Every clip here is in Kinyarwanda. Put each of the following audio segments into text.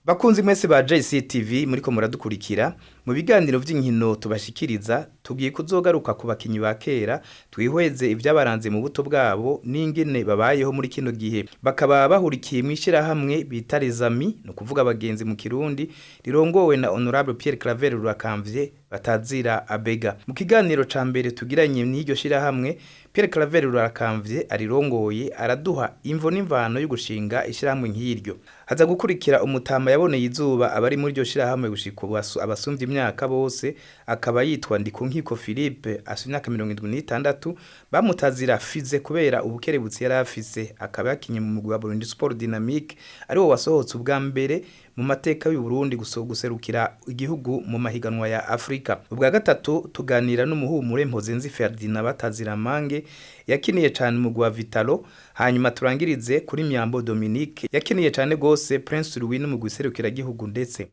Bakunzi mwese ba JCTV muriko muradukurikira mu biganiro vy'inkino tubashikiriza tugiye kuzogaruka ku bakinyi ba kera twihweze ivyabaranze mu buto bwabo n'ingene babayeho muri kino gihe bakaba bahurikiye mwishira hamwe bita Rezami no kuvuga abagenzi mu Kirundi rirongowe na Honorable Pierre Claver Rurakamvye batazira Abega mu kiganiro ca mbere tugiranye n'iryo shira hamwe Pierre Claver Rurakamvye arirongoye araduha imvo n'imvano yo gushinga ishira hamwe nk'iryo haza gukurikira umutama yaboneye izuba abari muri ryo shira hamwe gushika abasumvye imyaka bose akaba yitwa Ndikunkiko Philippe imyaka 76 bamutazira Fize kubera ubukerebutsi yari afise akaba yakinye mu mugwi wa Burundi Sport Dynamique ari wo wasohotse ubwa mbere mu mateka y'u Burundi guserukira igihugu mu mahiganwa ya Afrika ubwa gatatu tuganira n'umuhumure Mpozenzi Ferdinand batazira Mange yakiniye cyane mu gwa Vitalo hanyuma turangirize kuri Myambo Dominique yakiniye cyane gose Prince Louis mu guserukira igihugu ndetse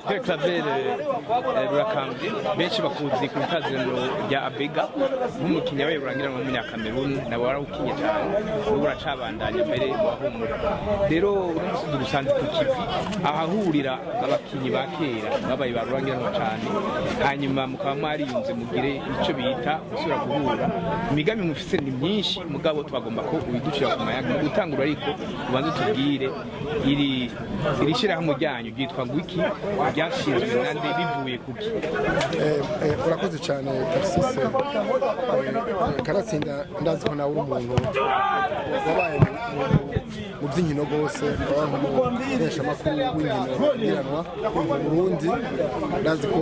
Pierre Claver Rurakamvye benshi bakuzi ku itaziro rya Abega nk'umukinnyi wabaye urangira mu myaka Cameroon nabo warawukinye cyane n'ubu uracabandanya mbere wahumura rero urusudu rusanzwe ku kivi ahahurira abakinyi ba kera babaye barurangira cyane hanyuma mukaba mwariyunze mugire ico bita gusura guhura imigambi mufise ni myinshi mugabo twagomba ko ubiducira ku mayaga gutangura ariko ubanze tubwire iri shira hamwe ryanyu gitwa gwiki ryashinzwe nande bivuye kuki urakoze cyane Tarsise Karatsinda ndazi ko nawe umuntu wabaye mu by'inkino gose abamenyesha makuru w'inkino giranwa mu Burundi ndazi ko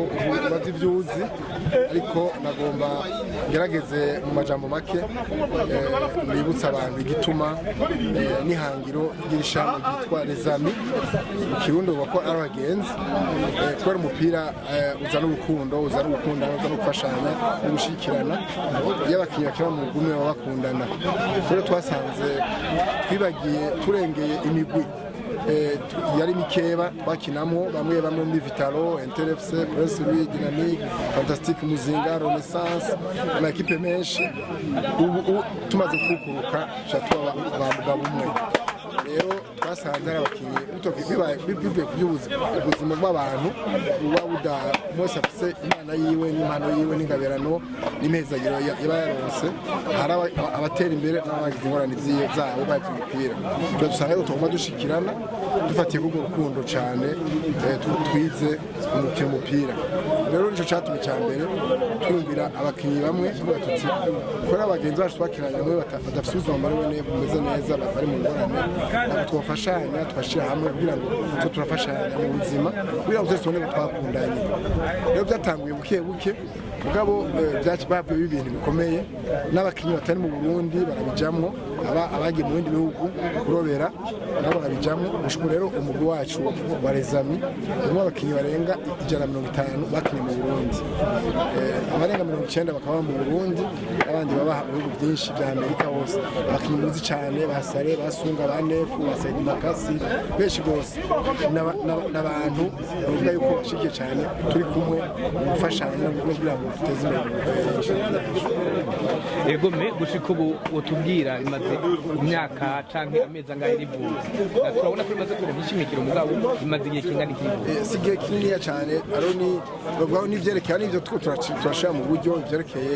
bazi byuzi ariko nagomba gerageze mu majambo make nibutsa abantu igituma n'ihangiro ry'ishamwe ryitwa Rezami mu Kirundo bako ari abagenzi kubera umupira uzana urukundo uzana gukundana uzana gufashanya no gushikirana y'abakinyi bakira mu gume babakundana rero twasanze twibagiye turengeye imigwi yari mikeba twakinamo bamwe muri Vitalo NTFC Prince Louis Dynamique Fantastique Muzinga Renaissance ama equipe menshi ubu tumaze kukuruka cyatuba abamugabo umwe rero twasanze abakinyi bivuye ku by'ubuzima bw'abantu uba buda mose afise imana yiwe n'impano yiwe n'ingaberano n'imezagiro yabayaronse hari abatera imbere n'abagize ingorane zabo bavyipira dusanga rero tugomba dushikirana dufatiye ku rukundo cyane twize umupira rero nico cyatumye cyambere twumvira abakinyi bamwe tubatutsi kora abagenzi bacu twakiranye bamwe badafite ubuzima bumeze neza bari mu ngorane nabo twafashanya twashira hamwe kugira ngo turafashanya mu buzima kugira ngo twese twakundanye rero byatanguye buke mugabo byakibabwe ibintu bikomeye n'abakinyi batari mu Burundi barabijamwo abagiye mu bindi bihugu kurobera nabo barabijamwo mushukuru rero umugwi wacu wa Rezami umwe abakinyi barenga 150 bakinye mu Burundi abarenga 90 bakaba mu Burundi abandi baba mu bihugu byinshi bya Amerika hose abakinyi muzi cyane basare basunga banefu basedi makasi benshi gose n'abantu bavuga yuko bashikiye cyane turi kumwe gufashanya no kugira ngo tuteze imbere yego me gushika ubu utubwira imaze imyaka canke amezi angahe rivuze turabona ko imaze kugira ishimikiro mugabo imaze igihe kingana iki sige kinini cyane aroni bavuga n'ivyerekeye n'ivyo turashira mu buryo ivyerekeye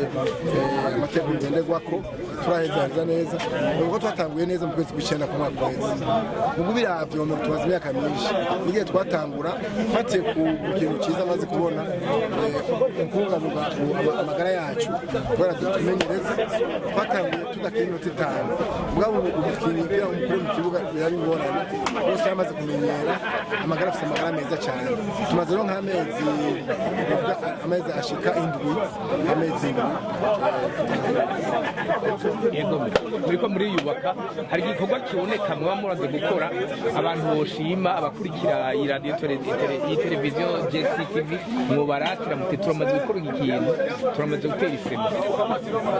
amateka ngenderwako turaheza neza nubwo twatanguye neza mu kwezi kw'icenda ku mwaka wese mugu biravyo mu tubaza imyaka myinshi nigihe twatangura fatiye ku kintu cyiza maze kubona kubungabunga amagara yacu kubera tumenyereza twatanguye tudakina iminota 5 mugabo umukinyi kugira umukuru mu kibuga yari ngorane bose yamaze kumenyera amagara afite amagara meza cyane tumaze no amezi ashika indwi amezi yego muriko muri yubaka hari igikorwa kiboneka muba muraze gukora abantu boshima abakurikira radio televiziyo JCTV mu baratira mu turamaze gukora ikintu turamaze gutera isema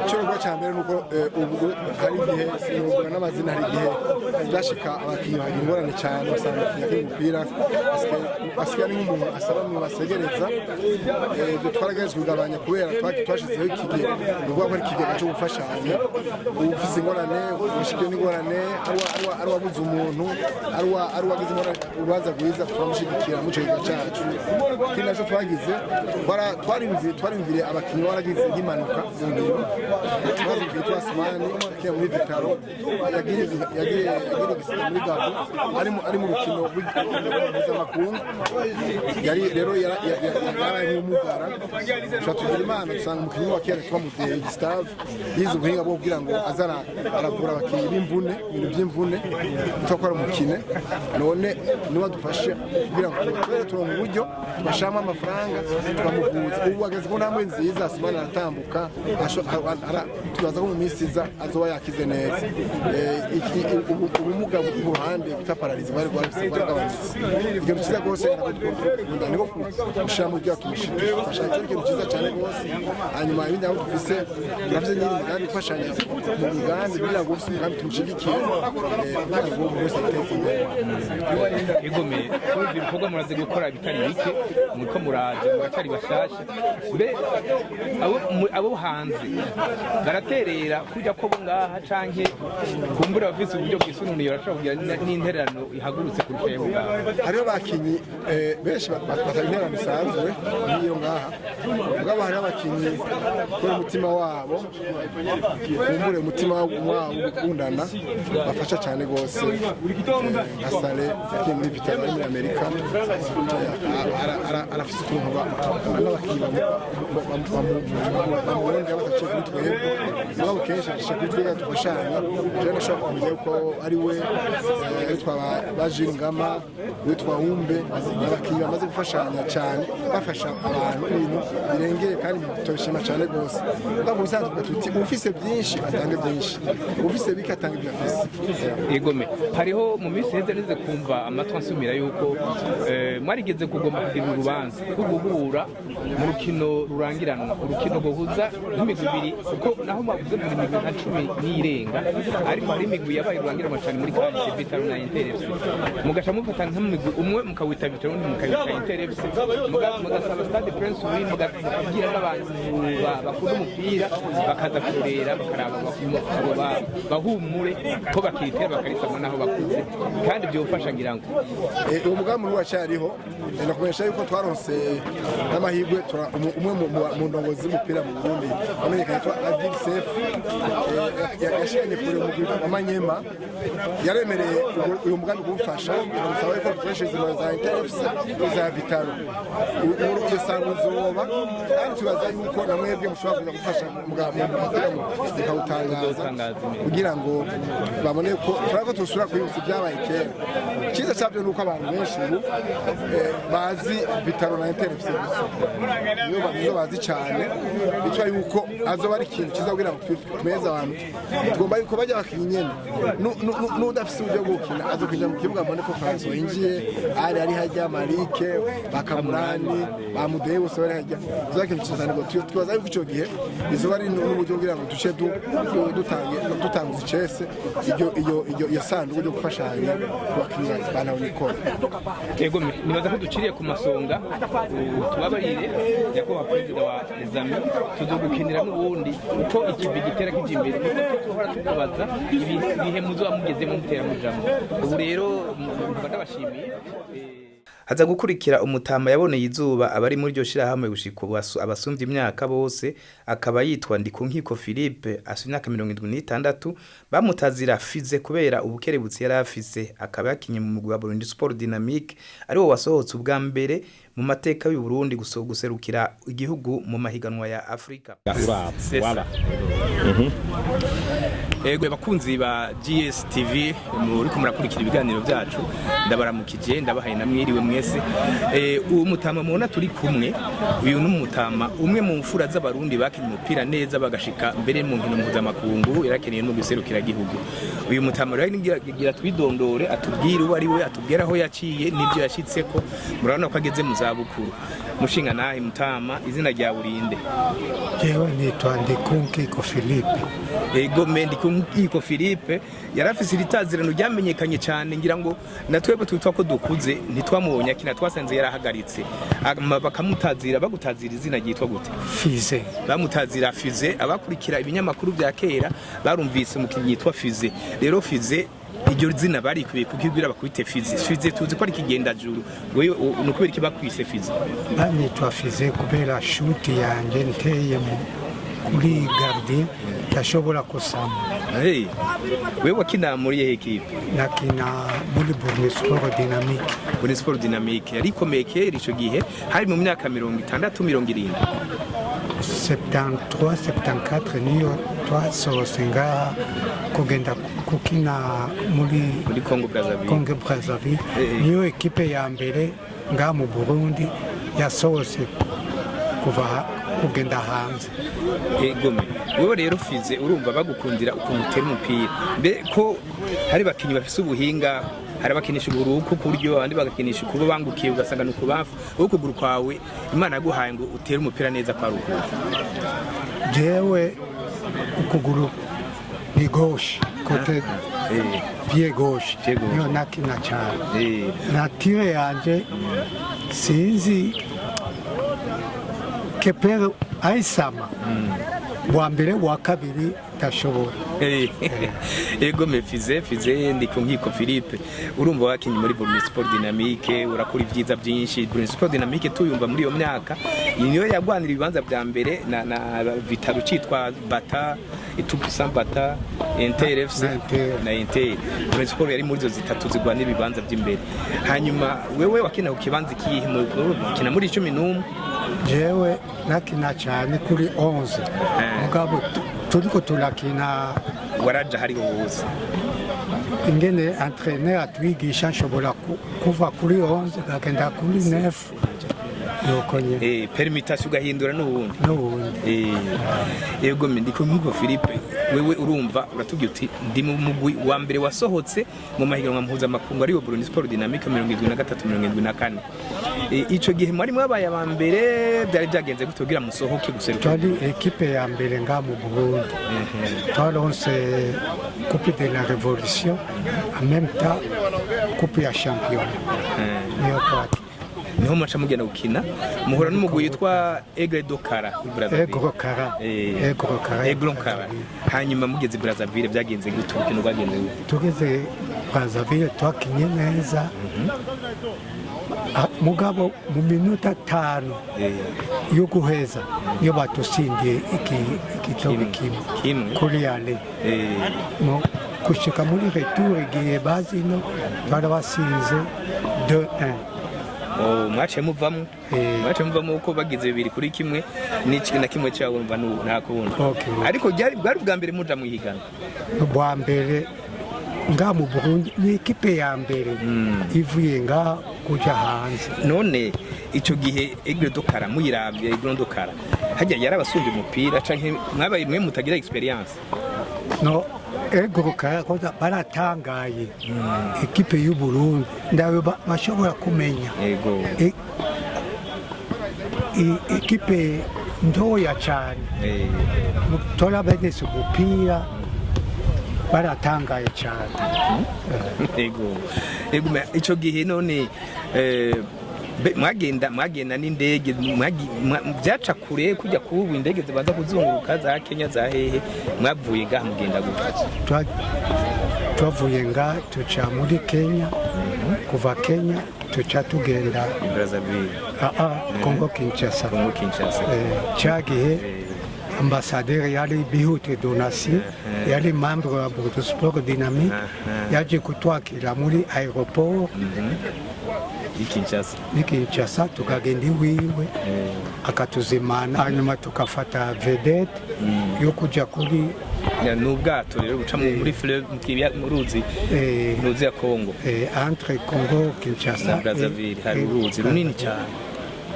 cyo cyambere nuko ubu hari igihe sinubwa n'amazina hari igihe byashika abakinyi bagira ingorane cyane usanga umupira asigaye ari nk'umuntu asaba mu basegereza ibyo twaragejeje kugabanya kubera twashyizeho ikigega ni ukuvuga ko ari ikigega cyo gufashanya ufise ingorane ushikiye n'ingorane ari uwabuze umuntu ari uwagize urubanza rwiza turamushyigikira mu kigega cyacu ikindi nacyo twagize twarimviriye abakinnyi baragize nk'impanuka mu bintu ikibazo twitwa Simani yakiye muri Vitaro yagiriye igisida muri Gabo ari mu rukino mpuzamakungu rero yaraye nk'umugara dushobora tugira imana dusanga umukinnyi wa kera twa Mudeyi Gustave yize ubuhinga bwo kugira ngo azara aravura abakinnyi b'imvune ibintu by'imvune twakora umukine none niwe adufashe kugira ngo turonke uburyo tubashamo amafaranga tukamuvuza ubu ageze ku ntambwe nziza Simani aratambuka tubaza ko mu minsi iza azoba yakize neza ubumuga bw'uruhande bita pararizi bari bwaragabanutse ibyo byiza rwose arakunda niko gushira mu byo tumushaka ikintu cyiza cyane rwose hanyuma ibindi aho dufise turafise nyine umugambi ufashanya mu migambi kugira ngo ufise umugambi tumushyigikire kugira ngo buri wese ateze imbere igome kumva ibikorwa muraze gukora bitari bike muriko muraje muratari bashasha mbe abo hanze baraterera kujya ko bo ngaha canke kumbura bafise uburyo bwisununiye barashobora kugira n'intererano ihagurutse kurusha yewe ngaha hariho bakinyi benshi batari intererano isanzwe n'iyo ngaha mugabo hariho abakinyi kubera umutima wabo kumbure umutima wabo gukundana bafasha cyane rwose nka Sale yakiye muri Vitaro ari muri Amerika arafise ukuntu n'abakinyi bamurondera bataciye kuri twebwe mugabo kenshi acisha kuri twebwe tufashanya rero nashobora kumenya yuko ari we witwa Bajiri Ngama witwa Umbe abakinyi bamaze gufashanya cyane bafasha abantu ibintu birengeye kandi tubishima cyane rwose ntabwo bisanzwe tuti ufise byinshi atange byinshi ufise bike atange ibyo afise igome hariho mu minsi heze nize kumva amatwi ansumira yuko mwarigeze kugomba kugira urubanza kugugura mu rukino rurangiranwa urukino guhuza n'imigwi ibiri kuko naho mwavuze mu migwi nka 10 n'irenga ariko hari imigwi yabaye rurangiranwa cyane muri kandi Vitaro na Interefc mugaca mufata nk'imigwi umwe mukawita Vitaro mukawita Interefc mugasaba Stade Prince Louis mukabwira n'abantu bakunda umupira bakaza kurera bakaraba bahumure ko bakitera bakarisama naho bakuze kandi byofasha ngira ngo uwo mugambi wacariho nakumenyesha yuko twaronse n'amahirwe umwe mu ndongozi z'umupira mu Burundi amenyekanye yitwa Adil Sef yashanye kure mu gihugu Amanyema yaremereye uyu mugambi gufasha turamusaba ko dukoresha izo za Interefc za Vitaro iyo sango zoba kandi tubaza yuko namwebwe mushobora gufasha mukawutangaza kugira ngo babone ko turako tusura kuyibutsa ibyabaye kera cyiza cyabyo nuko abantu benshi ubu bazi Vitaro na Interefc iyo bazi cyane bitwa yuko azoba ari ikintu cyiza kugira ngo tumeze abantu tugomba yuko bajya bakinya nyene n'udafise uburyo bwo gukina azo kujya mu kibuga mbone ko France yinjiye ari hajya Marike bakamurani bamudeyi bose bari hajya uzakintu cyane ngo twaza yuko icyo gihe izuba ari n'uburyo kugira ngo duce dutanguza icese iyo sanduku ryo gufashanya kubakinira bana unikora yego nibaza ko duciriye ku masonga tubabarire yakoba president wa Zambia tuzogukinira n'ubundi uko ikivi gitera kijimbere kuko tuhora tubabaza ibihe muzo amugeze mu mutera mu jambo ubu rero ndabashimiye haza gukurikira umutama yaboneye izuba abari muri ryo shira hamwe gushika abasumvye imyaka bose akaba yitwa Ndikunkiko Philippe imyaka 76 bamutazira fize kubera ubukerebutsi yari afise akaba yakinye mu mugwi wa Burundi Sport Dynamique ari wo wasohotse ubwa mbere mu mateka y'u Burundi guserukira igihugu mu mahiganwa ya Afrika voilà Ego bakunzi ba GSTV muri kumurakurikira ibiganiro byacu ndabaramukije ndabahaye namwiriwe mwese uwo mutama mubona turi kumwe uyu n'umutama umwe mu mfura z'abarundi bakinye umupira neza bagashika mbere mu nkino mpuzamakungu yarakeneye no guserukira igihugu uyu mutama rero ngira twidondore atubwire uwo ari we atubwira aho yaciye n'ibyo yashitseko murabona ko ageze mu zabukuru mushinga nahe Mutama, izina rya burinde? Jewe nitwa Ndikunkiko Philippe. Ego Ndikunkiko Philippe yarafise iritazirano ryamenyekanye cyane, ngira ngo natwebwe twitwa ko dukuze ntitwamubonye akina, twasanze yarahagaritse bakamutazira. Bagutazira izina ryitwa gute? Fize. Bamutazira Fize. Abakurikira ibinyamakuru bya kera barumvise umukinnyi yitwa Fize. Rero Fize iryo zina barikuye kukibwira bakwite Fize. Fize tuzi ko ari kigendajuru, wewe nukubera iki bakwise Fize? Banitwa Fize kubera shuti yanje nteye kuri gardien yashobora kusama. Hey, wewe wakina muri ye equipe? Nakina muri Sport Dynamique. Sport Dynamique ariko meke ico gihe hari mu myaka 60 70 73 74 niyo twasohosenga kugenda kukina muri Congo Brazzaville. Niyo ekipe ya mbere nga mu Burundi yasohose kuva kugenda hanze. Egome wewe rero Fize urumva bagukundira ukuntu utera umupira, mbe ko hari bakinyi bafise ubuhinga, hari bakinisha uburuku kuryo abandi bagakinisha kuba bangukiye ugasanga nuko bafu, wowe kuguru kwawe Imana yaguhaye ngo utere umupira neza kwa rukuru. Jewe ukuguru ni gauche, côté pied gauche, niyo nakina cyane. Na tire yanje sinzi kepere aisama wa mbere wa kabiri tashobora. Ego Fize Ndikunkiko Philippe, urumva wakinyi muri Sport Dynamique, urakora ivyiza byinshi. Sport Dynamique tuyumva muri iyo myaka niyo yagwanira ibibanza bya mbere na Vitaro citwa Bata, Itupusa Bata, Inter FC na Inter. Sport yari muri zo zitatu zigwanira ibibanza by'imbere. Hanyuma wewe wakina ku kibanza kihe kina muri 11? Jewe nakina cyane kuri 11. Mugabo turiko turakina waraja hari ubuza. Ingene entraîneur atwigisha nshobora kuva kuri 11 gagenda kuri 9. Yokonye. Permutation ugahindura n'ubundi. Yego Ndikunkiko Philippe, wewe urumva uratubwiye uti ndi mu mugwi wa mbere wasohotse mu mahiganwa mpuzamakungu ariyo Sport Dynamique 73-74. Ico gihe mwari mwabaye aba mbere, byari byagenze gutogira musohoke guseruka? Twari equipe ya mbere nga mu Burundi. Twaronse Coupe de la Révolution, en même temps Coupe ya Champion. Niyo twaki. Niho macha mugenda gukina muhora n'umugwi yitwa Aigle Dokara Brazzaville. Hanyuma mugeze Brazzaville byagenze gute? Ukino bwagenze gute? Tugeze Brazzaville twakinye neza. Mugabo mu minota 5 yo guheza yo batusindiye ikitobe kimwe kuri yale. Mo kushika muri retour igiye bazino twarabasinze 2-1. Mwace muvamo uko bagize 2-1 n'iki na kimwe cyawo umva nta kubundi. Ariko bwari bwa mbere muja mu higana? Bwa mbere nga mu Burundi ni ekipe ya mbere ivuye nga kuja hanze. None ico gihe Aigle Dokara muyiravye, Aigle Dokara hajya yarabasumba umupira canke mwabaye mwe mutagira experience? No, Aigle Dokara koza baratangaye. Ekipe y'u Burundi ndawe bashobora kumenya. Yego. Ekipe ntoya cyane. Mutora bene umupira baratangaye cyane. Ego ico gihe none mwagenda n'indege byaca kure kujya kubu indege zibanza kuzunguruka za Kenya za hehe, mwavuye ngaha mugenda gute? Twavuye nga tuca muri Kenya, kuva Kenya tuca tugenda Brazzaville. Congo Kinshasa. Chagihe ambassadeur yali Bihute Donasi, yali membre wa Sport Dynamique, yaje kutwakira muri aéroport Kinshasa tukagenda iwiwe akatuzimana, hanyuma tukafata vedette yo kuja kuri n'ubwato rero buca muri fleuve mu ruzi ya Congo, entre Congo Kinshasa na Brazzaville hari uruzi runini cyane.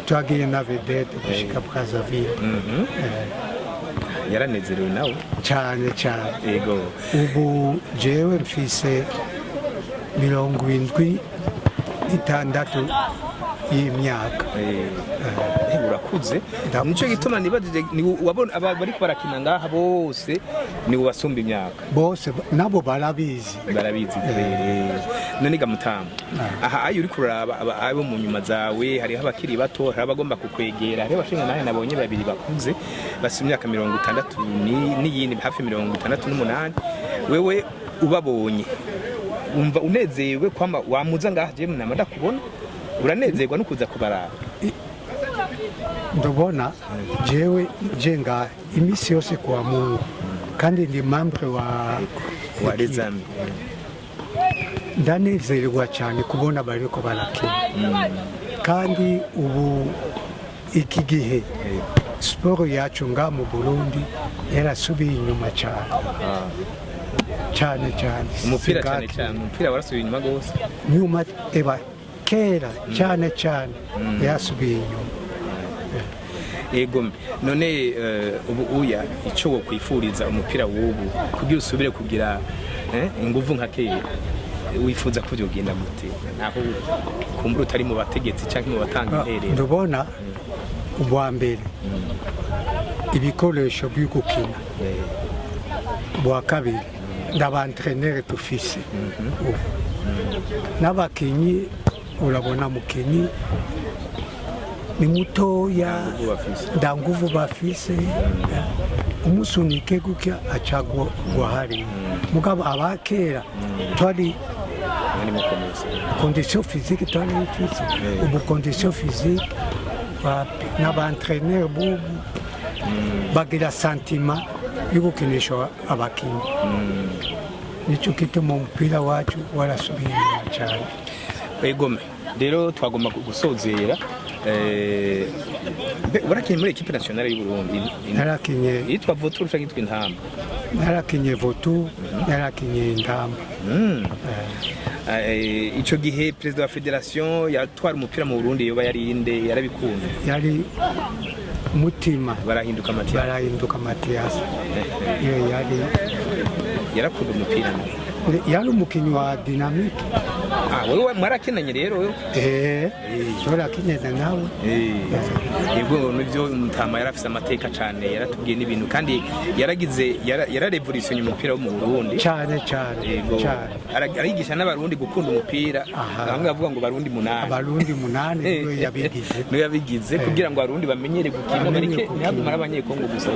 Twagiye na vedette gushika Brazzaville. Yaranezerewe nawe cyane. Yego. Ubu jewe mfise 76 y'imyaka. Urakuze nico gituma nibajije wabona abari barakina ngaha bose ni ubasumba imyaka bose nabo barabizi none gamutamba aha ayo uri kuraba abo mu nyuma zawe hariho abakiri bato hari abagomba kukwegera hari abashinga nahe nabonye babiri bakuze basi imyaka 60 n'iyindi hafi 68 wewe ubabonye umva unezewe kwamba wamuza ngaha je mna ndakubona uranezerwa no kuza kubaraba ndabona jewe jenga imisi yose kwa Mungu kandi ndi membre wa Rezami ndanezerwa cyane kubona bariko barakina kandi ubu iki gihe siporo yacu nga mu Burundi yarasubiye inyuma cyane umupira umupira warasubiye inyuma gose nyuma eba kera cyane yasubiye inyuma. Ego none ubu uya ico wo kwifuriza umupira w'ubu kugira usubire kugira inguvu nka kera wifuza ko byogenda gute naho kumbura utari mu bategetsi canke mu batanga interero ndabona ubwa mbere ibikoresho byo gukina bwa kabiri n'abantraîneur tufise n'abakinyi urabona mukinyi ni mutoya nda nguvu bafise umusunike gukya acagwa guhari mugabo abakera twari condition physique twari ifise ubu condition physique n'abantraîneur bubu bagira sentiment yo gukinisha abakinyi nico kituma umupira wacu warasubiye cyane. Egome rero twagomba gusozera warakinye muri equipe nationale y'u Burundi narakinye yitwa Votour cyangwa yitwa Intamba narakinye Votour narakinye Intamba ico gihe president wa federation yatwara umupira mu Burundi yoba yari inde yarabikunda yari Mutima barahinduka Mathias iyo yarakunda umupira yari umukinyi wa Dynamique. Wewe mwarakinanye rero twarakinanye nawe yego nivyo Mutama yarafise amateka cyane yaratubwiye n'ibintu kandi yararevolution umupira wo mu Burundi cyane arigisha n'abarundi gukunda umupira bamwe bavuga ngo barundi 8 niyo yabigize kugira ngo abarundi bamenyere gukina barike ntihagumara abanyekongo gusa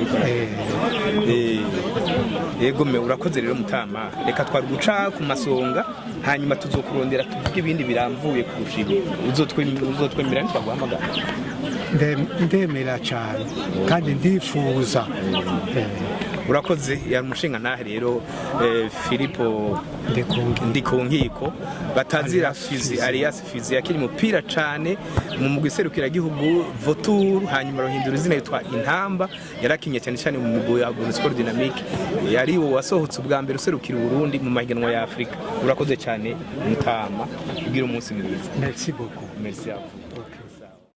yego me urakoze rero Mutama reka twari guca ku masonga hanyuma tuzokurondera tuvuge ibindi biramvuye kurushibo uzotwemera ntitwaguhamagara ndemera cyane kandi ndifuza. Urakoze yari umushinga nahe rero Filipo Ndikunkiko batazira Fizi alias Fizi yakiri mupira cyane mu mugwiserukira gihugu Votour hanyuma rohindura izina yitwa Intamba yarakinye cyane mu mugwi wa Sport Dynamique yari wo wasohotse ubwa mbere userukira Burundi mu mahiganwa ya Afrika. Urakoze cyane Mutama kugira umunsi mwiza. Merci beaucoup. Merci à vous.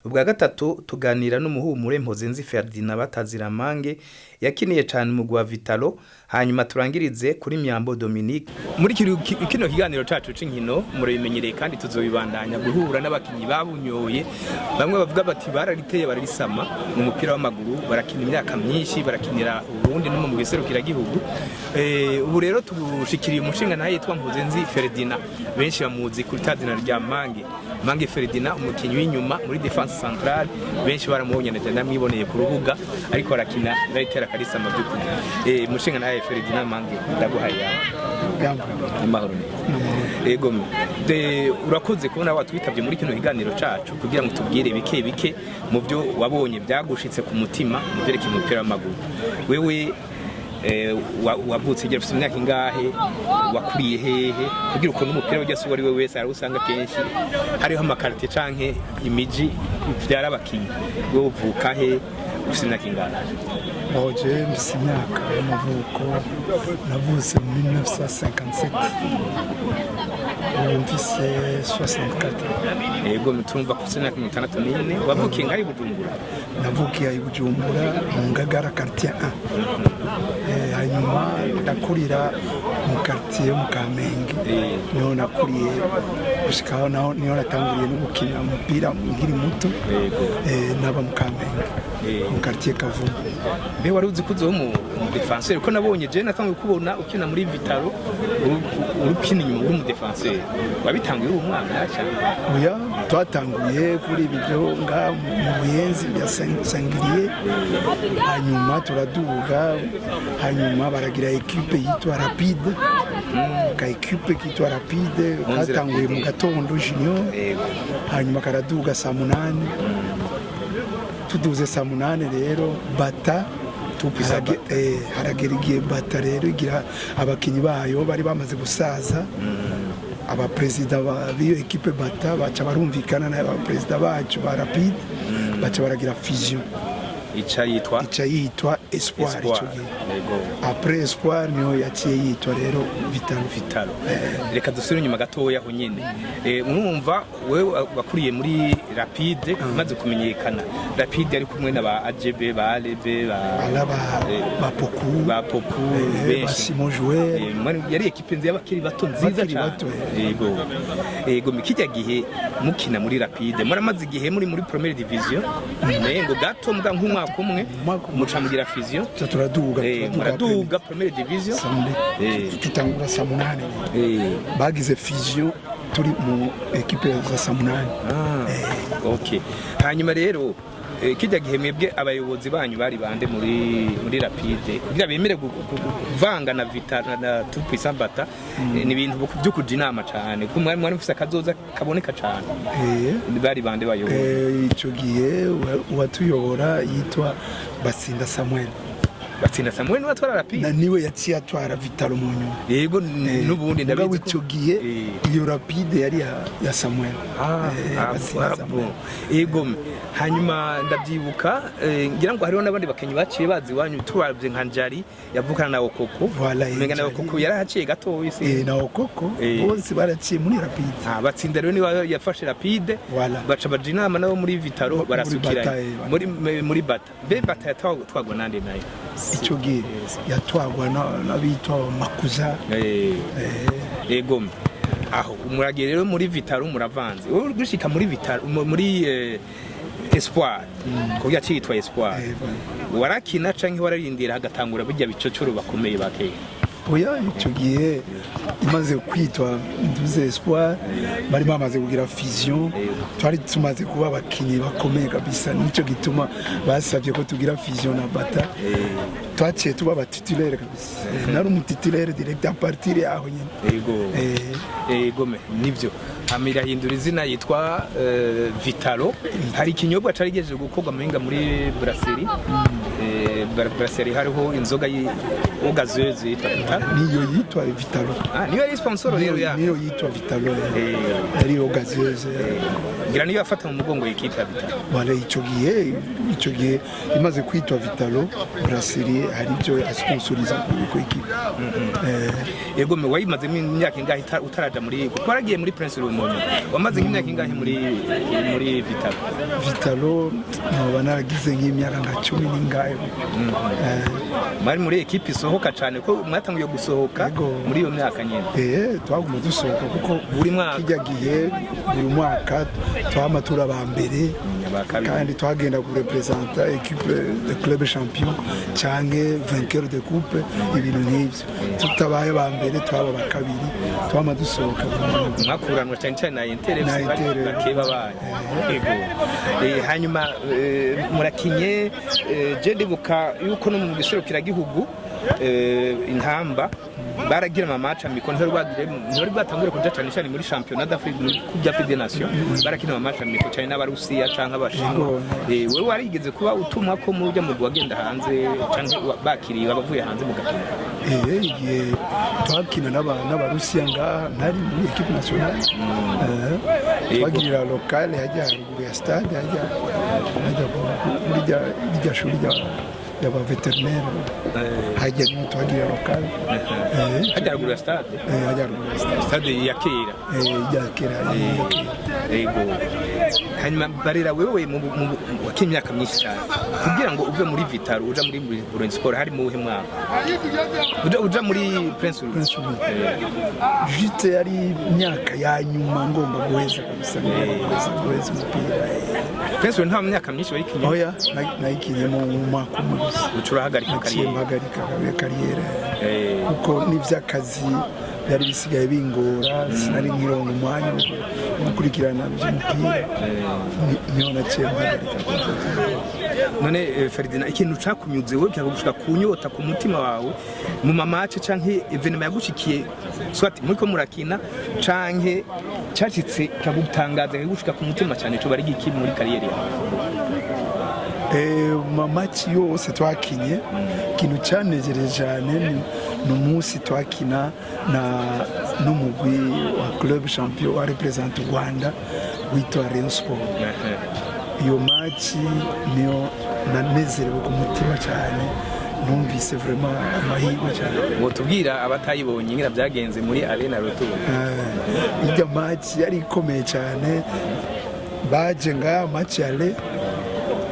Ubwa gatatu tuganira n'umuhumure Mpozenzi Ferdinand Bataziramange yakiniye cyane mu gwa Vitalo hanyuma turangirize kuri Myambo Dominique. Muri kino kiganiro cacu c'inkino murabimenyereye kandi tuzobibandanya guhura n'abakinyi babunyoye bamwe bavuga bati barariteye bararisama mu mupira w'amaguru barakina imyaka myinshi barakinira Burundi no mu giserukira gihugu. Ubu rero tubushikiriye umushinga naye yitwa Mpozenzi Ferdinand benshi bamuzi kuri tazina rya Mange Ferdinand umukinyi w'inyuma muri defense centrale benshi baramubonye ndamwiboneye ku rubuga ariko arakina baritera karisa mu byukuri. Umushinga naye Ferdinand Mange ndaguhaya amahoro. Ego urakoze kubona watwitabye muri kino kiganiro cacu kugira ngo tubwire bike mu byo wabonye byagushitse ku mutima mu byerekeye umupira w'amaguru. Wewe wavutse ufite imyaka ingahe wakuriye hehe kugira uko n'umupira ujya se wari we wese arusanga kenshi hariho amakarite canke imiji byara abakinyi wowe uvuka he ufite imyaka ingahe? Roger mfite imyaka y'amavuko navutse muri 1957 mfise 64. Yego mutumva ko ufite imyaka 64 wavukiye ngaho i Bujumbura? Navukiye i Bujumbura mu Ngagara quartier 1 hanyuma ndakurira mu quartier mu Kamenge niho nakuriye gushikaho naho niho natanguriye no gukina umupira nkiri muto naba mu Kamenge mu quartier Kavumu. Mbe wari uzi kuzo mu defenseur ko nabonye je natangiye kubona ukina muri Vitaro urukina inyuma uri mu defenseur wabitanguye uri umwana cyane. Oya twatanguye kuri ibyo nga mu buyenzi bya Sangiriye hanyuma turaduga hanyuma baragira equipe yitwa Rapide ka equipe kitwa Rapide katanguye mu gatondo junior hanyuma karaduga saa 8 tuduze saa 8 rero bata haragera igihe bata rero igira abakinyi bayo bari bamaze gusaza abaperezida b'iyo equipe bata baca barumvikana n'abaperezida bacu ba Rapide baca baragira fusion ica yitwa Espoir ico gihe. Après Espoir niyo yaciye yitwa rero Vitalo. Reka dusubire nyuma gatoya aho nyene mwumva wewe wakuriye muri Rapide maze kumenyekana Rapide ari kumwe n'aba AGB ba Alebe ba Poku benshi Simon Jouer yari equipe nzi y'abakiri bato nziza cyane. Yego mikijya gihe mukina muri Rapide muramaze igihe muri première division ngo gato mbwa nk'umwaka umwe muca mugira fusion turaduga première division tutangura saa 8 bagize fusion turi mu equipe za saa 8. Okay, hanyuma rero kijya gihe mwebwe abayobozi banyu bari bande muri Rapide kugira bemere kuvanga na Vitaro na Tout-Puissant Bata ni ibintu byo kuja inama cyane ko mwari mufise akazoza kaboneka cyane bari bande bayobozi ico gihe watuyobora yitwa Batsinda Samuel niwe atwara Rapide niwe yaciye atwara Vitaro mu nyuma. Yego n'ubundi ndabizi ico gihe iyo Rapide yari ya Samuel. Yego hanyuma ndabyibuka ngira ngo hariho n'abandi bakenyi baciye bazi wanyu tubavye nka Njari yavukana na Okoko menga na Okoko yarahaciye gato isi na Okoko bose baraciye muri Rapide. Batsinda rero niwe yafashe Rapide baca baje inama nabo muri Vitaro barasukira muri Bata be Bata twagwa nande nayo ico gihe yatwagwa n'abitwa Makuza. Yego aho umuragire rero muri Vitaro muravanze wowe gushika muri Vitaro muri Espoir ko yacitwa Espoir warakina canke wararindira hagatangura bijya bicocoro bakomeye bakeye. Oya ico gihe imaze kwitwa Nduze Espoir bari bamaze kugira fusion twari tumaze kuba abakinyi bakomeye kabisa nico gituma basabye ko tugira fusion na Bata twaciye tuba abatitulaire kabisa nari umutitulaire direct à partir yaho nyene. Yego nivyo amira hindura izina yitwa Vitalo hari ikinyobwa carigejeje gukorwa menga muri brasserie brasserie hariho inzoga y'ogazeuse yitwa niyo yitwa Vitalo. Niyo ari sponsor rero ya niyo yitwa Vitalo ari ogazeuse ngira niyo afata mu mugongo yikita Vitalo. Wala ico gihe imaze kwitwa Vitalo brasserie hari byo asponsoriza ku equipe. Yego wayimaze imyaka ingahe utaraja muri twaragiye muri Prince Rumonyi wamaze imyaka ingahe muri Vitalo no banaragize nk'imyaka nka 10 n'ingahe. Mari muri equipe isohoka cyane ko mwatangiye gusohoka muri iyo myaka nyene. Twaguma dusohoka kuko buri mwaka kijya gihe buri mwaka twamatura ba mbere kandi twagenda ku representer equipe de club champion canke vainqueur de coupe ibintu nk'ivyo tutabaye ba mbere twaba bakabiri twama dusohoka mwakuranwa cyane na Inter bakeba baye. Yego hanyuma murakinye je ndibuka yuko no mu giserukira gihugu intamba baragira amamatch amiko ntari rwatangure kuja cyane muri championnat d'Afrique ku bya Coupe des Nations barakina amamatch amiko cyane n'abarusiya canke abashinwa. Wewe warigeze kuba utumwa ko mu byo mu wagenda hanze canke bakiriye abavuye hanze mu gakina? Igihe twakina n'abarusiya ngaha ntari muri equipe nationale twagirira local hajya haruguru ya stade hajya muri shuri yaba veterinaire hajya no twagira local hajya haruguru ya stade stade ya kera ya kera. Yego hanyuma barera wewe mu wakimyaka myinshi cyane kugira ngo uve muri Vitaro uja muri Burundi Sport hari mu uhe mwaka uja muri Prince Louis juste yari imyaka ya nyuma ngomba guheza kabisa guheza umupira Prince nta myaka myinshi bari kinye oya nayikinye mu mwaka umwe gusa ucura hagarika kariyeri kuko n'ivy'akazi byari bisigaye bingora sinari nkironka umwanya wo gukurikirana by'umupira niyo naciye mpagarika none Ferdinand ikintu cakunyuze we cyagushika kunyota ku mutima wawe mu mamace canke evenement yagushikiye swati muri ko murakina canke cyacitse cyagutangaza gushika ku mutima cyane cyo bari giki muri kariyeri mamaci yose twakinye ikintu cyanejereje cyane ni umunsi twakina n'umugwi wa club champion wa represent Rwanda witwa Rayon Sport. Iyo maci niyo nanezerewe ku mutima cyane numvise vraiment amahirwe cyane. Ngo tubwira abatayibonye ngira byagenze muri Arena Rotobo. Ijya maci yari ikomeye cyane baje nga maci yale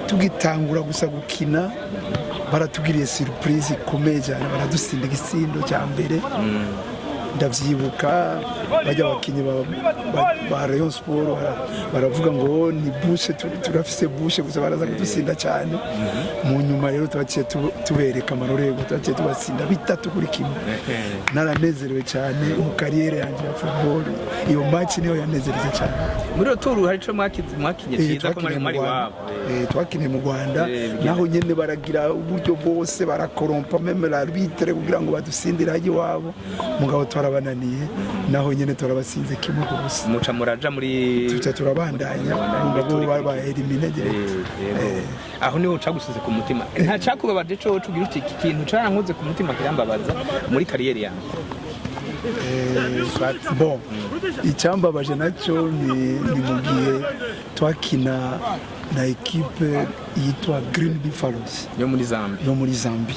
tugitangura gusa gukina baratugiriye surprise ikomeye cyane baradusinda igisindo cya mbere ndavyibuka bajya bakinyi ba Rayon Sport baravuga ngo ni bushe turafise bushe gusa baraza kudusinda cyane mu nyuma rero twaciye tubereka amarorego twaciye tubasinda bitatu kuri kimwe naranezerewe cyane mu kariyeri yanjye ya football iyo match niyo yanezereje cyane muri Rotobo hari cyo mwakinye cyiza ko mari wabo twakiniye mu Rwanda naho nyene baragira uburyo bose barakorompa meme l'arbitre kugira ngo badusindire haji wabo mugabo twarabananiye naho nyene turabasinze kimwe ku busa muca muraja muri tuca turabandanya ngabo baba elimine direct aho niho ucagusize ku mutima nta cakubabaje cyo tugira uti ikintu carankoze ku mutima kirambabaza muri kariyeri yanjye bon icyambabaje nacyo ni mu gihe twakina na ekipe yitwa Green Buffaloes yo muri Zambia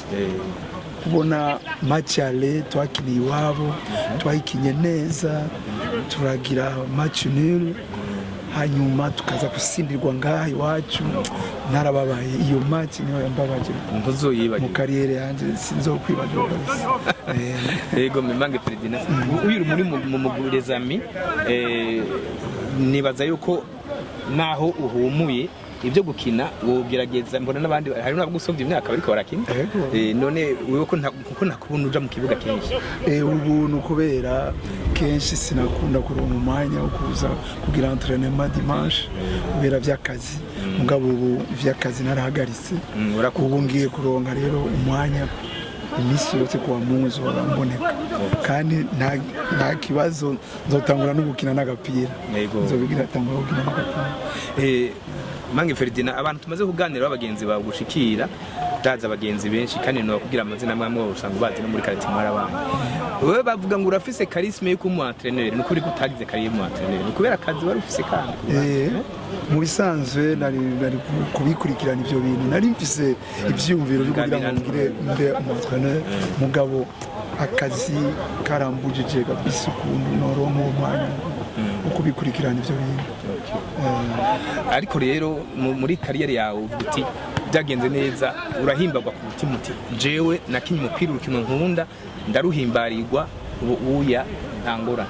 kubona match yale twakiniye iwabo twayikinye neza turagira match nul hanyuma tukaza gusindirwa ngaha iwacu narababaye iyo match niyo yambabaje mu kariyeri yanjye sinzokwibagirwa yego Mimange Ferdinand uyu muri mu mugurezami nibaza yuko naho uhumuye ibyo gukina wogerageza mbona nabandi hari n'abagusomvye imyaka bariko barakina none wewe ko nakubona uja mu kibuga kenshi ubuntu kubera kenshi sinakunda kuronka umwanya wo kuza kugira entraînement dimanche kubera vy'akazi mugabo ubu vy'akazi narahagaritse ubu ngiye kuronka rero umwanya imisi yose kuwa munsi baramboneka kandi nta kibazo nzotangura no gukina n'agapira nzobigira tangura gukina n'agapira Mange Ferdinand abantu tumaze kuganira abagenzi bagushikira daza abagenzi benshi kandi no kugira amazina amwe usanga bazi no muri quartier marabana wewe bavuga ngo urafise charisme yo kumu entraîneur no kuri kutagize carrière mu entraîneur no kubera akazi wari ufise kandi mu bisanzwe nari kubikurikirana ivyo bintu nari mfise ivyumviro byo kugira ngo ngire mbe mu entraîneur mugabo akazi karambujije kabisa ukuntu noronka umwanya uko bikurikirana ivyo bintu ariko rero muri kariyeri yawe uti byagenze neza urahimbagwa ku mutima uti jewe nakinye umupira urukino nkunda ndaruhimbarirwa uya ntangora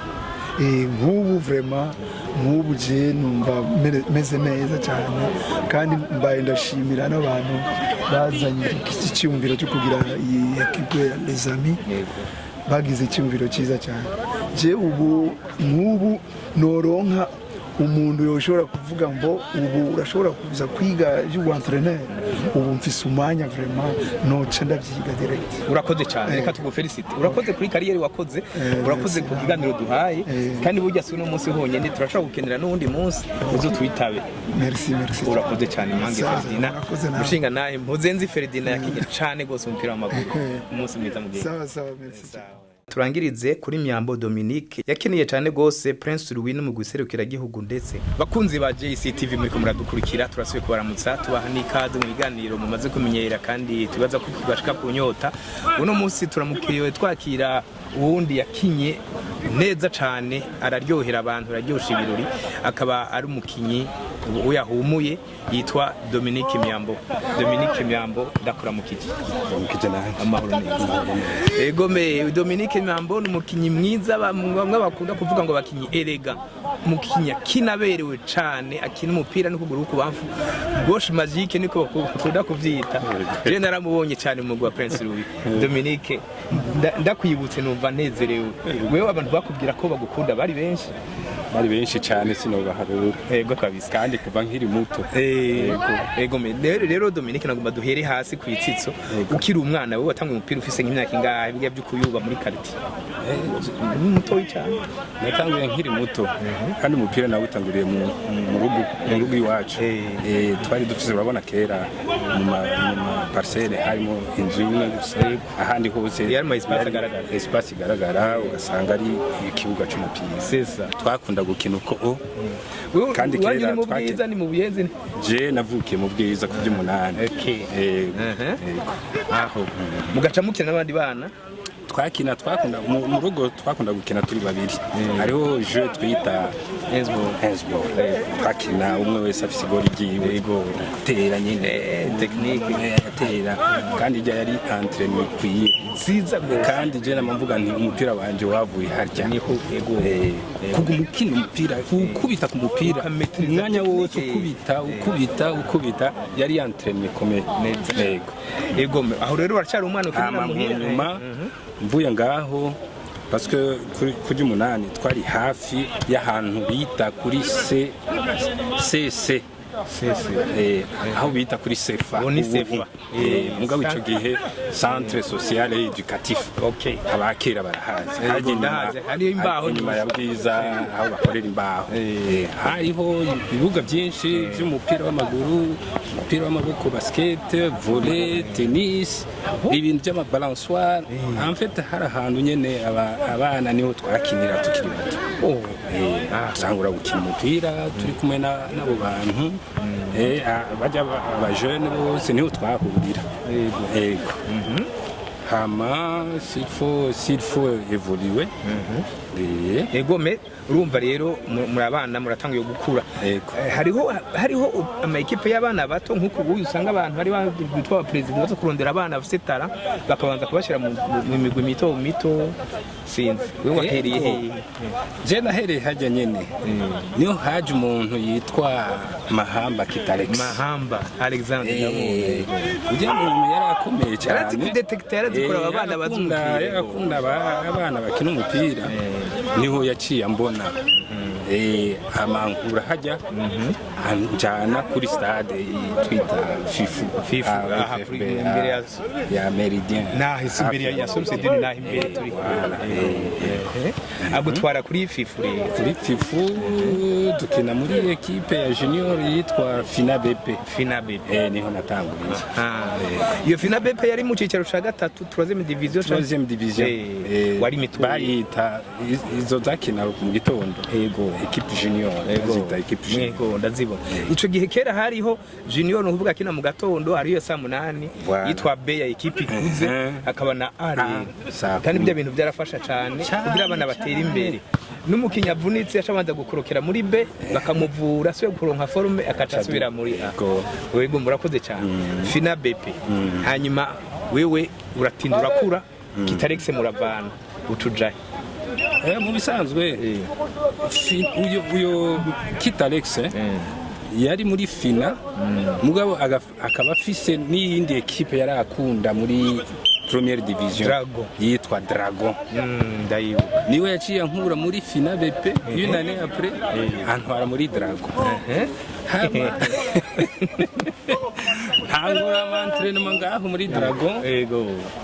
nk'ubu vraiment nk'ubu je numva meze neza cyane kandi mbaye ndashimira n'abantu bazanye iki cyumviro cyo kugira iyi equipe les amis bagize icyumviro cyiza cyane je ubu nk'ubu noronka umuntu yoshobora kuvuga ngo ubu urashobora kuza kwiga y'uentraîneur ubu mfise umwanya vraiment noce ndavyiga direct urakoze cyane reka tugufelicite urakoze kuri kariyeri wakoze urakoze ku kiganiro duhaye kandi burya si no munsi honyene turashaka gukenera n'undi munsi uzo twitabe merci urakoze cyane Mange Ferdinand mushinga naye mpuzenzi Ferdinand yakinye cyane gose umupira w'amaguru umunsi mwiza mu gihe sawa merci turangirize kuri Myambo Dominique yakiniye cyane gose Prince Louis no mu guserukira gihugu ndetse bakunzi ba JCTV muri ko muradukurikira turasubiye kubaramutsa tubaha n'ikaze mu biganiro mumaze kumenyera kandi tubaza ko bashika kunyota uno munsi turamukiriwe twakira uwundi yakinye neza cyane araryohera abantu araryosha ibirori akaba ari umukinyi ubu yahumuye yitwa Dominique Myambo. Dominique Myambo ndakuramukije. Mukije nawe. Amahoro neza. Ego me Dominique Myambo ni umukinyi mwiza bamwe bakunda kuvuga ngo bakinyi erega. Umukinya kinaberewe cane akina umupira no kuguru kubamfu. Gauche magique niko bakunda kuvyita. Je naramubonye cyane mu gwa Prince Louis. Dominique ndakwibutse numva nezerewe. Wewe abantu bakubwira ko bagukunda bari benshi cyane sinobaharura. Ego kabisa kandi kuva nkiri muto. Ego me rero Dominique nagomba duhere hasi ku itsitso ukiri umwana wewe watanguye umupira ufise nk'imyaka ingahe bigiye by'ukuyuba muri quartier. Muto cyane. Natanguye nkiri muto kandi umupira nawe utanguriye mu rugo iwacu. Twari dufise urabona kera mu parcelle harimo inzu imwe ahandi hose yari espace igaragara ugasanga ari ikibuga cy'umupira. Sesa twakunda gukina uko kandi kera twakina ni mu Buyenzi. Je navukiye mu Bwiza ku by'umunani. Aho mugaca mukina n'abandi bana twakunda mu rugo twakunda gukina turi babiri. Hariho jeu twita Hezbo twakina umwe wese afise igori ryiwe gutera nyine technique yatera kandi ijya yari entraînement kwiye siza kandi je namvuga nti umupira wanje wavuye harya niho kugumukina umupira ukubita ku mupira umwanya wose ukubita yari entraînement komeye. Ego aho rero baracari umwana ukina muhira mvuye ngaho parce que kuri umunani twari hafi y'ahantu bita kuri CC aho bita kuri sefa mugabo ico gihe centre social et éducatif abakera barahazi hari imbaho nyuma ya Bwiza aho bakorera imbaho hariho ibibuga byinshi by'umupira w'amaguru umupira w'amaboko basket volley tennis ibintu by'amabalançoire en fait hari ahantu nyene abana niho twakinira tukiri bato sangura gukina umupira turi kumwe n'abo bantu bajya abajene bose niho twahurira. Hama s'il faut évoluer. Ego me urumva rero muri abana muratangiye gukura. Hariho ama equipe y'abana bato nkuko ubu usanga abantu bari bitwa president bazo kurondera abana bafite tara bakabanza kubashira mu migwi mito sinzi wewe wahereye he? Je nahereye hajya nyene niho haje umuntu yitwa Mahamba Kitalex. Mahamba Alexander Ndabonye ujya mu yarakomeye cyane arazi kudetector azikora abana bazumupira yakunda abana bakina umupira niho yaciye ambona amankura hajya anjana kuri stade twita FIFU imbere ya Meridien imbere ya Solsedini imbere turi agutwara kuri FIFU dukina muri equipe ya junior yitwa FINABP niho natanguriye. Iyo FINABP yari mu cicaro ca gatatu 3e division wari mitu bayita izo zakina mu gitondo equipe junior zita equipe junior ndazibona ico gihe kera hariho junior no kuvuga kina mu gatondo hariyo saa 8 yitwa B ya equipe ikuze akaba na ari kandi bya bintu byarafasha cyane kugira abana batera imbere n'umukinya avunitse yashabanza gukorokera muri B bakamuvura so kuronka forme akacasubira muri A. Wego murakoze cyane FINABP hanyuma wewe uratinda urakura Kitalex muravana utujaye mu bisanzwe uyo Kitalex yari muri Fina mugabo akaba afise n'iyindi equipe yari akunda muri première division yitwa Dragon niwe yaciye ankura muri FINABP une année après antwara muri Dragon ntangura amantrainement ngaho muri Dragon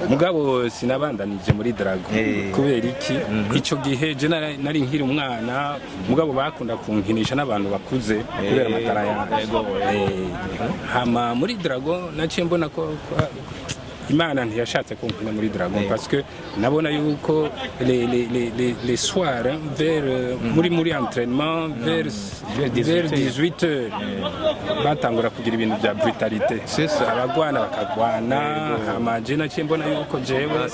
mugabo sinabandanije muri Dragon kubera iki ico gihe je nari nkiri umwana mugabo bakunda kunkinisha n'abantu bakuze kubera amatara yabo hama muri Dragon naciye mbona ko Imana ntiyashatse kunkina muri Dragon parce que nabona yuko les soirs vers muri entraînement vers 18h batangura kugira ibintu bya brutalité abagwana bakagwana amaje naciye mbona yuko jewe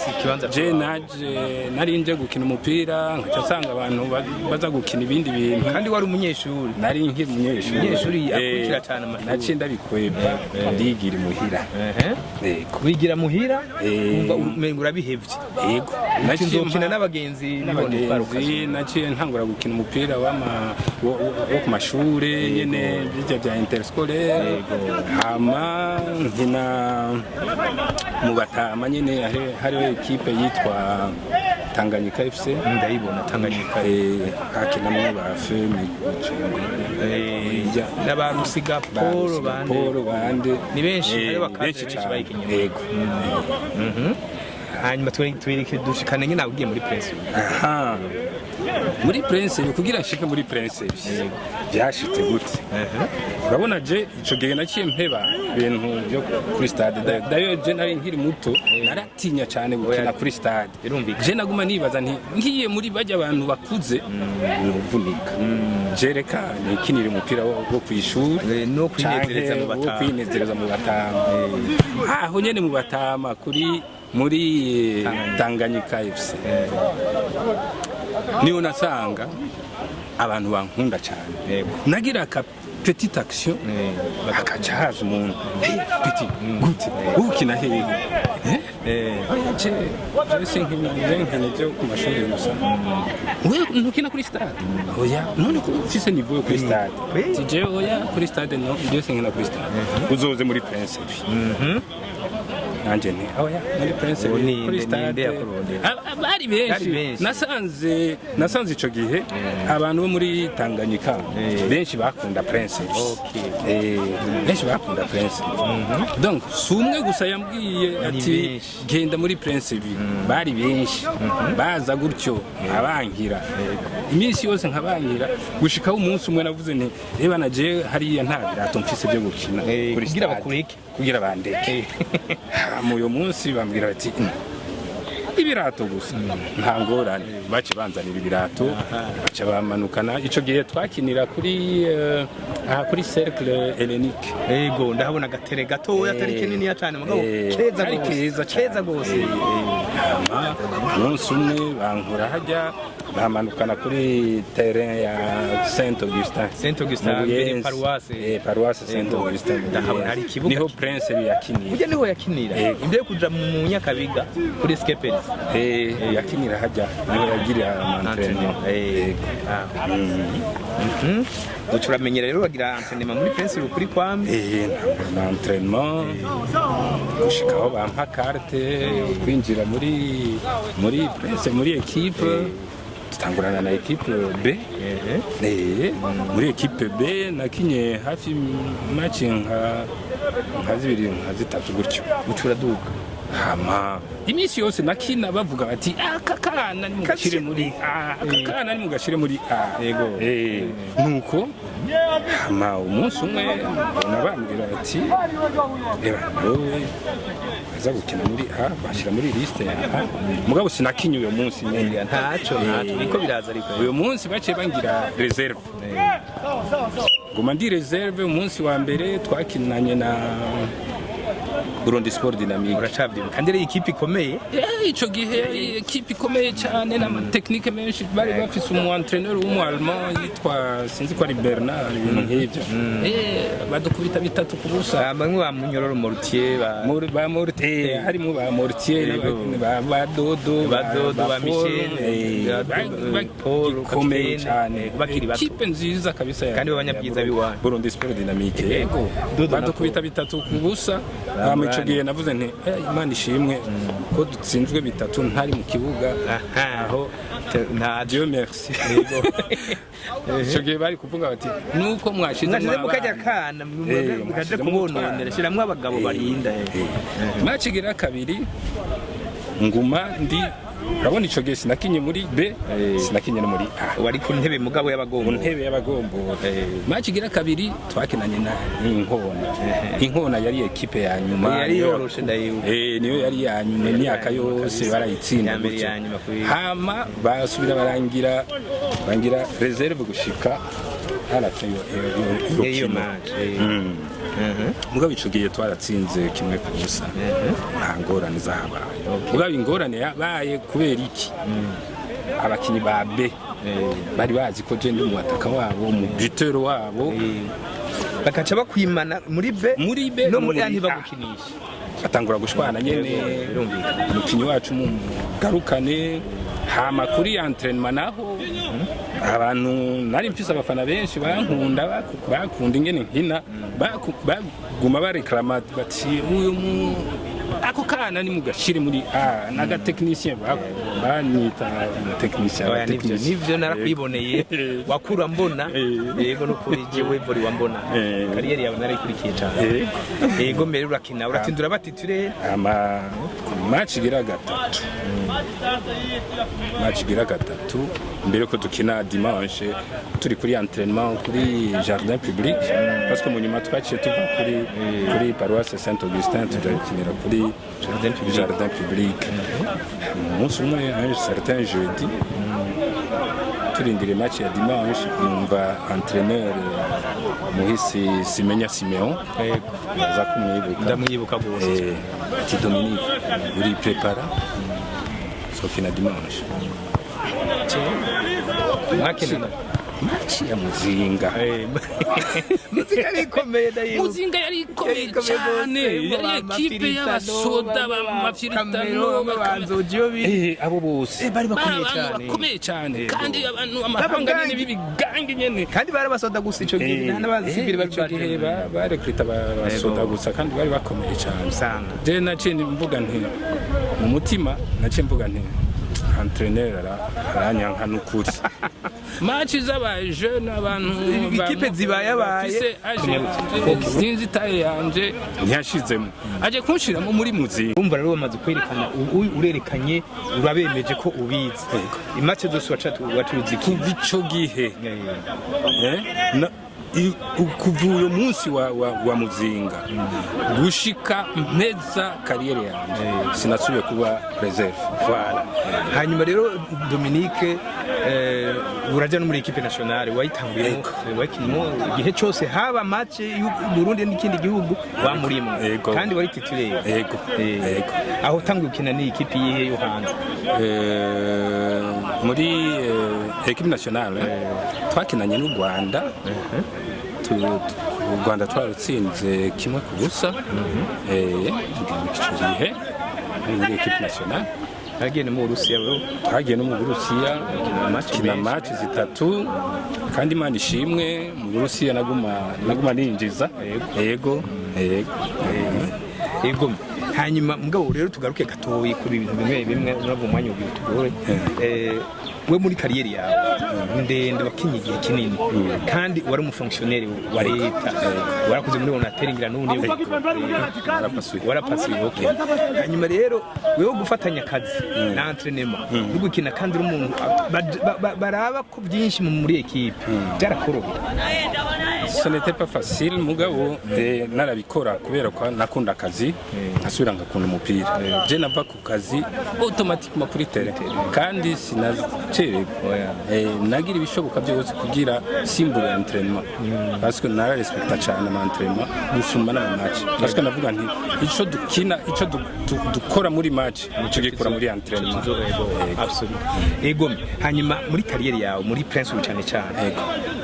nari nje gukina umupira nkaca nsanga abantu baza gukina ibindi bintu kandi wari umunyeshuri nari nkiri umunyeshuri akurikira cyane amashuri naciye ndabikweba ndigira imuhira wigira muhira umva umenga urabihevye yego naciye nzokina n'abagenzi naciye ntangura gukina umupira wo ku mashuri nyene bya interscolaire hama nkina mu Batama nyene hariho equipe yitwa Tanganyika FC ndayibona Tanganyika hakinamwe ba Femi n'abarusiga Paul bande ni benshi benshi cyane yego hanyuma twirike dushikane nyine nabugiye muri Prince muri Prince kugira nshike muri Prince byashitse gute urabona je ico gihe naciye mpeba ibintu byo kuri stade dayo je nari nkiri muto naratinya cyane gukina kuri stade je naguma nibaza nti ngiye muri bajya abantu bakuze nuvunika je reka nikinira umupira wo kwishuri no kwinezereza mu Batama aho nyene mu Batama muri Tanganyika FC niho nasanga abantu bankunda cyane nagira ka petite action akacaza umuntu petit gute ukina hehe je ku mashuri gusa wewe ntukina kuri stade oya none ko ufise niveau yo kuri stade tije oya kuri stade no je sinkina kuri stade uzoze muri Prince nanje ni oya muri Prince kuri stade bari benshi nasanze ico gihe abantu bo muri Tanganyika benshi bakunda Prince benshi bakunda Prince donc sumwe gusa yambwiye ati genda muri Prince bari benshi baza gutyo abankira iminsi yose nkabangira gushikaho umunsi umwe navuze nti reba naje hariya nta birato mfise byo gukina kugira bakureke kugira bandeke mu munsi bambwira bati ibirato gusa nta ngorane bace banzanira ibirato baca bamanukana ico gihe twakinira kuri cercle hellenique yego ndahabona gatere gato atari kinini ya cyane mugabo keza gose umunsi umwe bankura hajya bamanukana kuri terrain ya Saint Augustin mbere paroisse Saint Augustin ndahabona hari kibuga niho Prince yakinira ujye niho yakinira imbere kuja mu Nyakabiga kuri Skepers yakinira hajya niho yagira entraînement uturamenyera rero bagira entraînement muri Prince kuri kwamwe entraînement gushikaho bampa carte kwinjira muri Prince muri equipe tutangurana na equipe B muri equipe B nakinye hafi match nka zibiri nka zitatu gutyo ucuraduka hama imisi yose nakina bavuga bati akakana ni mugashire muri akakana ni mugashire muri yego nuko hama umunsi umwe nabambira bati wowe aza gukina muri bashira muri liste mugabo sinakinye uyo munsi nyine ntaco biko biraza ariko uyo munsi baciye bangira reserve ngoma ndi reserve umunsi wa mbere twakinanye na Burundi Sport Dynamique uracabyibuka kandi ari ikipe ikomeye ico gihe ikipe ikomeye cyane na technique menshi bari bafise umu entraîneur w'umuallemand yitwa sinzi ko ari Bernard ibintu nk'ibyo badukubita bitatu kubusa bamwe bamunyororo Mortier ba Mortier harimo ba Mortier ba Dodo ba Michel Paul komeye cyane bakiri bato ikipe nziza kabisa kandi babanyabyiza biwa Burundi Sport Dynamique yego badukubita bitatu kubusa ico gihe navuze nti Imana ishimwe ko dutsinzwe bitatu ntari mu kibuga aho nta Dieu merci ico gihe bari kuvuga bati nuko mwashize mukajya kana mukaje kubononera shiramwe abagabo barinda match gira kabiri nguma ndi urabona ico gihe sinakinye muri B sinakinye no muri A wari ku ntebe mugabo mu y'abagombo ntebe y'abagombo match igira kabiri twakinanye na Inkona yari ekipe ya nyuma yari yoroshe ndayibuka niyo yari ya nyuma imyaka yose barayitsinda hama basubira barangira reserve gushika harafe iyo match mugabo ico gihe twaratsinze kimwe ku busa nta ngorane zahabaye mugabo ingorane yabaye kubera iki abakinyi ba B bari bazi ko je ndi mu bataka wabo mu buteur wabo bakaca bakwimana muri B no muri A ntibagukinisha batangura gushwana nyene umukinyi wacu mu garukane hama kuri entraînement naho abantu nari mfise abafana benshi bankunda bakunda ingene nkina baguma bareklama bati uyu ako kana ni mugashire muri naga technicien banyita technicien nivyo narakwiboneye wakura mbona yego no kuri jewe bori wambona kariyeri yawe narayikurikiye cyane yego mbere urakina uratindura batiture ama match igira gatatu mbere ko dukina dimanche turi kuri entraînement kuri jardin public parce que mu nyuma twaciye tuva kuri paroisse Saint Augustin tujakinira kuri jardin public umunsi umwe un certain jeudi turindire match ya dimanche numva entraîneur Muhisi Simenya Simeon aza kumwibuka ndamwibuka gose ati Dominique uri prepara sokina dimanche makina match ya Muzinga Muzinga arikomeye ndayibuka Muzinga yari ikomeye cyane yari ekipe y'abasoda b'amafiritano bakanzoje abo bose bari bakomeye cyane kandi abantu amahanga nyene bibigange nyene kandi bari basoda gusa ico gihe n'abazibiri bari barekrita abasoda gusa kandi bari bakomeye cyane je naciye mvuga nti mu mutima naciye mvuga nti entraîneur aranyanka n'ukuri match z'abaje n'abantu ikipe zibaye sinzi taye yanje ntiyashizemo aje kunshiramo muri Muzinga umva rero bamaze kwerekana urerekanye urabemeje ko ubizi imatch zose wacuruzi kuva ico gihe kuva uyo munsi wa Muzinga gushika mpeza kariyeri yanje sinasubiye kuba reserve hanyuma rero Dominique uraja no muri equipe nationale wayitanguyemo wakinimo igihe cyose haba match y'u Burundi n'ikindi gihugu wamurimo kandi wari titulaire aho tangu ukina ni equipe yihe yo hanze muri equipe nationale twakinanye n'u Rwanda u Rwanda twarutsinze kimwe ku busa gihe muri equipe nationale hagiye no mu Burusiya kina match zitatu kandi Imana ishimwe mu Burusiya naguma ninjiza yego hanyuma mugabo rero tugaruke gatoyi kuri ibintu bimwe nabo mwanya ubitugore we muri kariyeri yawe ndende wakinye igihe kinini kandi wari umufonctionnaire wa leta warakoze muri onateringira n'ubundi warapasuye okay hanyuma rero wewe gufatanya akazi na entraînement no gukina kandi uri umuntu baraba ko byinshi muri equipe byarakorohera ce n'était pas facile mugabo narabikora kubera ko nakunda akazi asubira ngakunda umupira je nava ku kazi automatiquement kuri terrain kandi nagira ibishoboka byose kugira simbure entraînement parce que nara respecta cyane ama entraînement gusumba na match parce que navuga nti ico dukina ico dukora muri match nico gikora muri entraînement absolument ego hanyuma muri kariyeri yawe muri Prince cyane cyane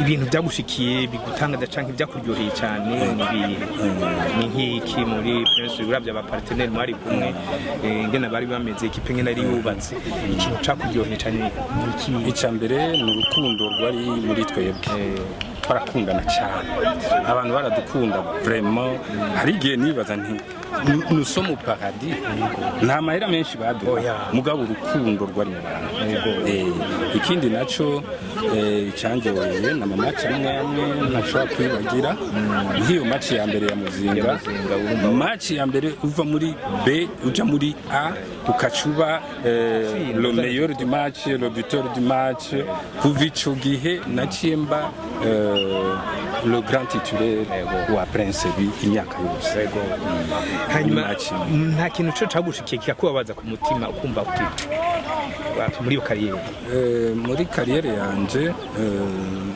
ibintu byagushikiye bigutangaza canke byakuryoheye cyane ni nk'iki muri Prince urabya aba partenaire mwari kumwe ngena bari bameze ekipe ngena ari yubatse ikintu cakuryoheye cyane icya mbere ni urukundo rwari muri twebwe barakundana cyane abantu baradukunda vraiment hari igihe nibaza nti nous sommes au paradis nta mahera menshi baduha mugabo urukundo rwari mu bantu ikindi naco icyanjyoheye na mama cyane nashobora ntashobora kwibagira nk'iyo match ya mbere ya Muzinga, match ya mbere uva muri B uja muri A ukacuba le meilleur du match, le buteur du match. Kuva ico gihe naciye mba le grand titulaire wa Prince B imyaka yose. Hanyuma nta kintu cyo cagushikiye kikakubabaza ku mutima ukumva uti muri iyo kariyeri? Muri kariyeri yanje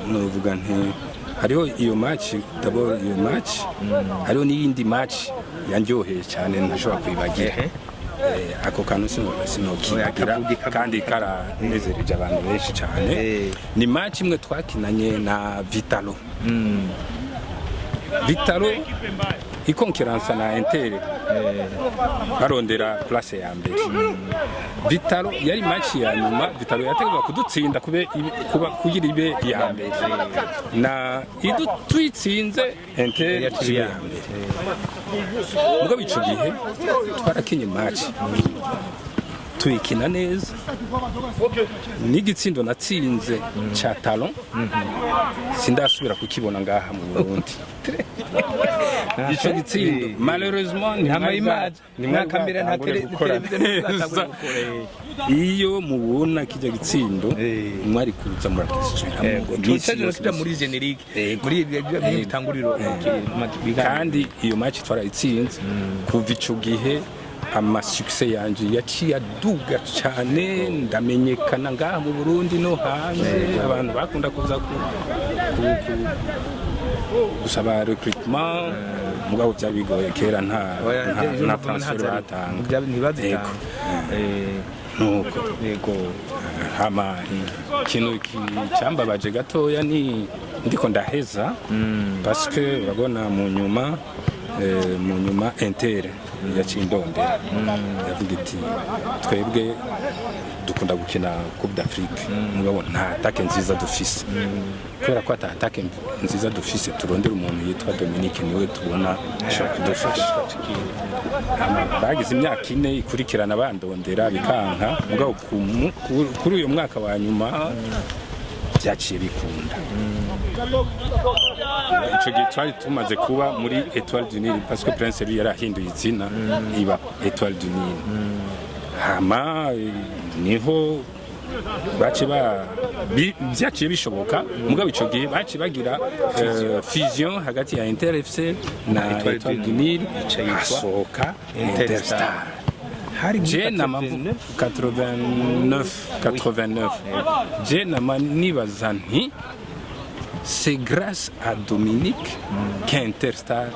novuga nti hariho iyo match, d'abord iyo match hariho n'iyindi match yanjyoheye cyane ntashobora kwibagira. Ako kantu sinokibagira kandi karanezereje abantu benshi cyane. Ni match imwe twakinanye na Vitalo. Vitalo ikonkeransa na Inter barondera place ya mbere. Vitalo yari match ya nyuma, Vitalo yategwa kudutsinda kugira ibe ya mbere na idutwitsinze Inter yaciye ya mbere. Mugabo ico gihe twarakinye match tuyikina neza, n'igitsindo natsinze cha Talon sindasubira kukibona ngaha mu Burundi. Ico gitsindo malheureusement ni kamera nta televiziyo. Iyo mubona kijya gitsindo mwari kuza murakisubiramo muri generique muri bitanguriro, kandi iyo match twarayitsinze. Kuva ico gihe amasuccess yanje yaciye aduga cyane, ndamenyekana ngaha mu Burundi no hanze. Abantu bakunda kuza gusaba recruitment, mugabo byabigoye kera nta transfer batanga. Nuko hama ikintu cyambabaje gatoya ni ndiko ndaheza parce que urabona mu nyuma Inter yaciye indondera yavuga iti twebwe dukunda gukina Coupe d'Afrique, mugabo nta attaque nziza dufise. Kubera ko attaque nziza dufise turondera umuntu yitwa Dominique niwe tubona ashobora kudufasha. Bagize imyaka 4 ikurikirana bandondera bikanka, mugabo kuri uyu mwaka wa nyuma byaciye bikunda. Ico gihe twari tumaze kuba muri Étoile du Nil parce que Prince lui yarahinduye izina iba Étoile du Nil. Hama niho byaciye bishoboka, mugabo ico gihe baci bagira fusion hagati ya Inter FC na Étoile du Nil, asohoka Interstar. J'ai nama 89 j'ai nama nibaza nti c'est grâce à Dominique qu'Interstar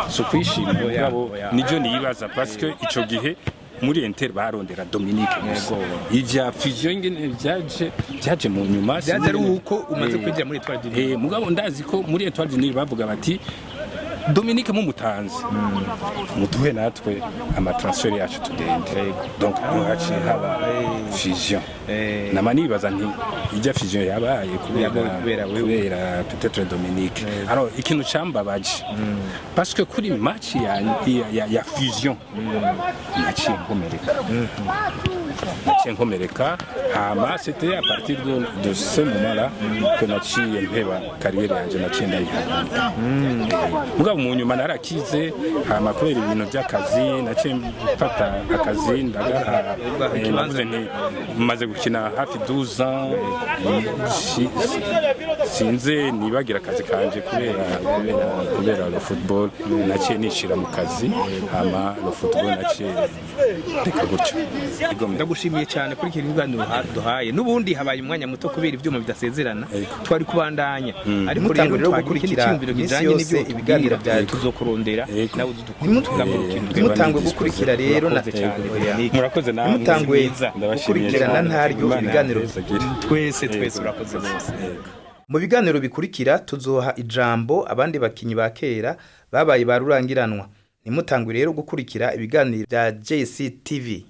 so kwishimira yabo nijo nibaza parce que ico gihe muri Inter barondera Dominique ivya fusion ngene byaje mu nyuma byaje uko umaze kwinjira muri Étoile du Nil. Mugabo ndazi ko muri Étoile du Nil bavuga bati Dominique mumutanze mutuhe natwe ama transfer yacu tudende, donc haciye haba fusion. Namanibaza nti ijya fusion yabaye kubera peut-être Dominique. Alors ikintu cyambabaje parce que kuri match ya fusion naciye nkomereka. Hama c'était à partir de ce moment-là que naciye mpeba carrière yanje naciye ndayihagarika. Mugabo mu nyuma narakize, hama kubera ibintu by'akazi naciye mfata akazi ndagaha. Navuze nti maze gukina hafi 12 ans sinze nibagira akazi kanje kubera le football naciye nishira mu kazi. Hama le football naciye reka gutyo. Ndagushimiye cyane kuri iki kiganiro duhaye. Nubundi habaye umwanya muto kubera ibyuma bidasezerana twari kubandanya, ariko rero gukurikira icyumviro kijanye n'ibyo ibiganiro bya tuzokurondera nawe nimutangwe gukurikira rero na murakoze nawe nimutangwe gukurikirana ntaryo ibiganiro twese urakoze bose. Mu biganiro bikurikira tuzoha ijambo abandi bakinyi ba kera babaye barurangiranwa. Nimutangwe rero gukurikira ibiganiro bya JC TV.